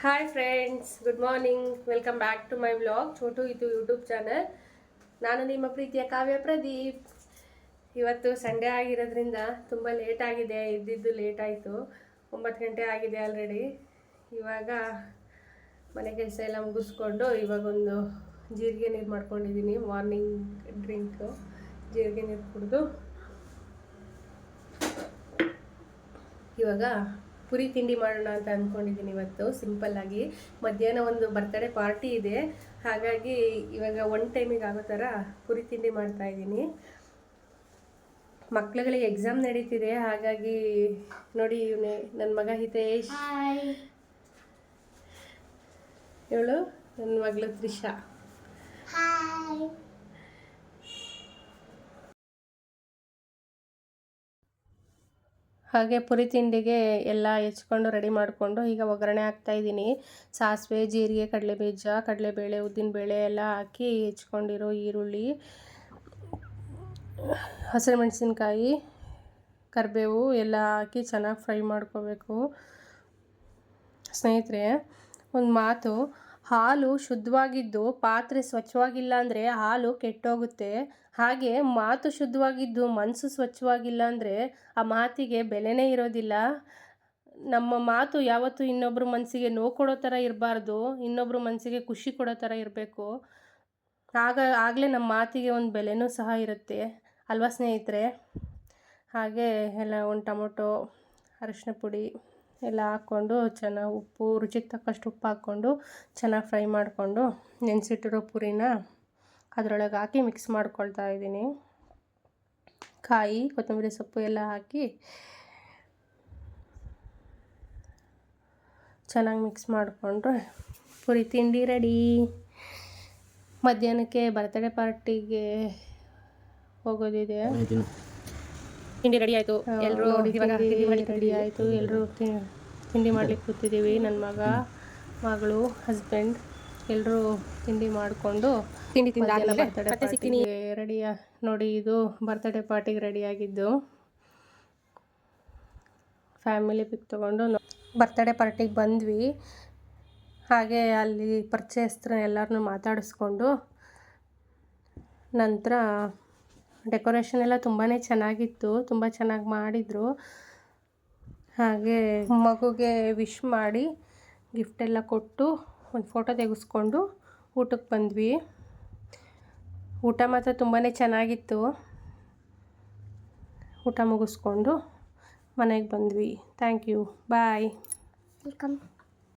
Hi friends, good morning. Welcome back to my vlog Chotu ಇದು YouTube channel. ನಾನು ನಿಮ್ಮ ಪ್ರೀತಿಯ ಕಾವ್ಯ ಪ್ರದೀಪ್. ಇವತ್ತು ಸಂಡೇ ಆಗಿರೋದ್ರಿಂದ ತುಂಬ ಲೇಟ್ ಆಗಿದೆ. ಇದ್ದಿದ್ದು ಲೇಟ್ ಆಯಿತು. 9 ಗಂಟೆ ಆಗಿದೆ ಆಲ್ರೆಡಿ. ಇವಾಗ ಮನೆ ಕೆಲಸ ಎಲ್ಲ ಮುಗಿಸ್ಕೊಂಡು ಇವಾಗೊಂದು ಜೀರಿಗೆ ನೀರು ಮಾಡ್ಕೊಂಡಿದ್ದೀನಿ. ಮಾರ್ನಿಂಗ್ ಡ್ರಿಂಕು ಜೀರಿಗೆ ನೀರು ಕುಡಿದು ಇವಾಗ ಪುರಿ ತಿಂಡಿ ಮಾಡೋಣ ಅಂತ ಅಂದ್ಕೊಂಡಿದ್ದೀನಿ. ಇವತ್ತು ಸಿಂಪಲ್ಲಾಗಿ ಮಧ್ಯಾಹ್ನ ಒಂದು ಬರ್ತ್ಡೇ ಪಾರ್ಟಿ ಇದೆ, ಹಾಗಾಗಿ ಇವಾಗ 1 ಟೈಮಿಗೆ ಆಗೋ ಥರ ಪುರಿ ತಿಂಡಿ ಮಾಡ್ತಾಯಿದ್ದೀನಿ. ಮಕ್ಳುಗಳಿಗೆ ಎಕ್ಸಾಮ್ ನಡೀತಿದೆ, ಹಾಗಾಗಿ ನೋಡಿ ಇವನೇ ನನ್ನ ಮಗ ಹಿತೇಶ್, ಇವಳು ನನ್ನ ಮಗಳು ತ್ರಿಷಾ. ಹಾಗೆ ಪುರಿ ತಿಂಡಿಗೆ ಎಲ್ಲ ಹೆಚ್ಕೊಂಡು ರೆಡಿ ಮಾಡಿಕೊಂಡು ಈಗ ಒಗ್ಗರಣೆ ಹಾಕ್ತಾಯಿದ್ದೀನಿ. ಸಾಸಿವೆ, ಜೀರಿಗೆ, ಕಡಲೆಬೀಜ, ಕಡಲೆಬೇಳೆ, ಉದ್ದಿನಬೇಳೆ ಎಲ್ಲ ಹಾಕಿ ಹೆಚ್ಕೊಂಡಿರೋ ಈರುಳ್ಳಿ, ಹಸಿರುಮೆಣಸಿನ್ಕಾಯಿ, ಕರಿಬೇವು ಎಲ್ಲ ಹಾಕಿ ಚೆನ್ನಾಗಿ ಫ್ರೈ ಮಾಡ್ಕೋಬೇಕು. ಸ್ನೇಹಿತರೆ, ಒಂದು ಮಾತು, ಹಾಲು ಶುದ್ಧವಾಗಿದ್ದು ಪಾತ್ರೆ ಸ್ವಚ್ಛವಾಗಿಲ್ಲ ಅಂದರೆ ಹಾಲು ಕೆಟ್ಟೋಗುತ್ತೆ. ಹಾಗೆ ಮಾತು ಶುದ್ಧವಾಗಿದ್ದು ಮನಸ್ಸು ಸ್ವಚ್ಛವಾಗಿಲ್ಲ ಅಂದರೆ ಆ ಮಾತಿಗೆ ಬೆಲೆನೇ ಇರೋದಿಲ್ಲ. ನಮ್ಮ ಮಾತು ಯಾವತ್ತೂ ಇನ್ನೊಬ್ಬರ ಮನಸ್ಸಿಗೆ ನೋವು ಕೊಡೋ ಥರ ಇರಬಾರ್ದು, ಇನ್ನೊಬ್ಬರ ಮನಸ್ಸಿಗೆ ಖುಷಿ ಕೊಡೋ ಥರ ಇರಬೇಕು. ಆಗಲೇ ನಮ್ಮ ಮಾತಿಗೆ ಒಂದು ಬೆಲೆನೂ ಸಹ ಇರುತ್ತೆ ಅಲ್ವಾ ಸ್ನೇಹಿತರೆ. ಹಾಗೆ ಎಲ್ಲ ಒಂದು ಟೊಮೊಟೊ, ಅರಿಶಿನ ಪುಡಿ ಎಲ್ಲ ಹಾಕ್ಕೊಂಡು ಚೆನ್ನಾಗಿ ಉಪ್ಪು, ರುಚಿಗೆ ತಕ್ಕಷ್ಟು ಉಪ್ಪು ಹಾಕ್ಕೊಂಡು ಚೆನ್ನಾಗಿ ಫ್ರೈ ಮಾಡಿಕೊಂಡು ನೆನೆಸಿಟ್ಟಿರೋ ಪುರಿನ ಅದರೊಳಗೆ ಹಾಕಿ ಮಿಕ್ಸ್ ಮಾಡ್ಕೊಳ್ತಾ ಇದ್ದೀನಿ. ಕಾಯಿ, ಕೊತ್ತಂಬರಿ ಸೊಪ್ಪು ಎಲ್ಲ ಹಾಕಿ ಚೆನ್ನಾಗಿ ಮಿಕ್ಸ್ ಮಾಡಿಕೊಂಡ್ರೆ ಪುರಿ ತಿಂಡಿ ರೆಡಿ. ಮಧ್ಯಾಹ್ನಕ್ಕೆ ಬರ್ತ್ಡೇ ಪಾರ್ಟಿಗೆ ಹೋಗೋದಿದೆ. ತಿಂಡಿ ರೆಡಿ ಆಯಿತು, ಎಲ್ಲರೂ ರೆಡಿ ಆಯಿತು. ಎಲ್ಲರೂ ತಿಂಡಿ ಮಾಡ್ಲಿಕ್ಕೆ ಕೂತಿದ್ದೀವಿ. ನನ್ನ ಮಗ, ಮಗಳು, ಹಸ್ಬೆಂಡ್ ಎಲ್ಲರೂ ತಿಂಡಿ ಮಾಡಿಕೊಂಡು ತಿಂಡಿ ತಿಂದಾಗಲೇ ಬರ್ತ್ಡೇ ಪಾರ್ಟಿಗೆ ರೆಡಿ. ನೋಡಿ, ಇದು ಬರ್ತ್ಡೇ ಪಾರ್ಟಿಗೆ ರೆಡಿಯಾಗಿದ್ದು. ಫ್ಯಾಮಿಲಿ ಪಿಕ್ ತೊಗೊಂಡು ಬರ್ತ್ಡೇ ಪಾರ್ಟಿಗೆ ಬಂದ್ವಿ. ಹಾಗೆ ಅಲ್ಲಿ ಪರಿಚಯಸ್ಥರು ಎಲ್ಲರನ್ನೂ ಮಾತಾಡಿಸ್ಕೊಂಡು ನಂತರ ಡೆಕೋರೇಷನ್ ಎಲ್ಲ ತುಂಬಾ ಚೆನ್ನಾಗಿತ್ತು, ತುಂಬ ಚೆನ್ನಾಗಿ ಮಾಡಿದರು. ಹಾಗೆ ಮಗುಗೆ ವಿಶ್ ಮಾಡಿ ಗಿಫ್ಟೆಲ್ಲ ಕೊಟ್ಟು ಒಂದು ಫೋಟೋ ತೆಗೆಸ್ಕೊಂಡು ಊಟಕ್ಕೆ ಬಂದ್ವಿ. ಊಟ ಮಾತ್ರ ತುಂಬಾ ಚೆನ್ನಾಗಿತ್ತು. ಊಟ ಮುಗಿಸ್ಕೊಂಡು ಮನೆಗೆ ಬಂದ್ವಿ. Thank you, bye, welcome.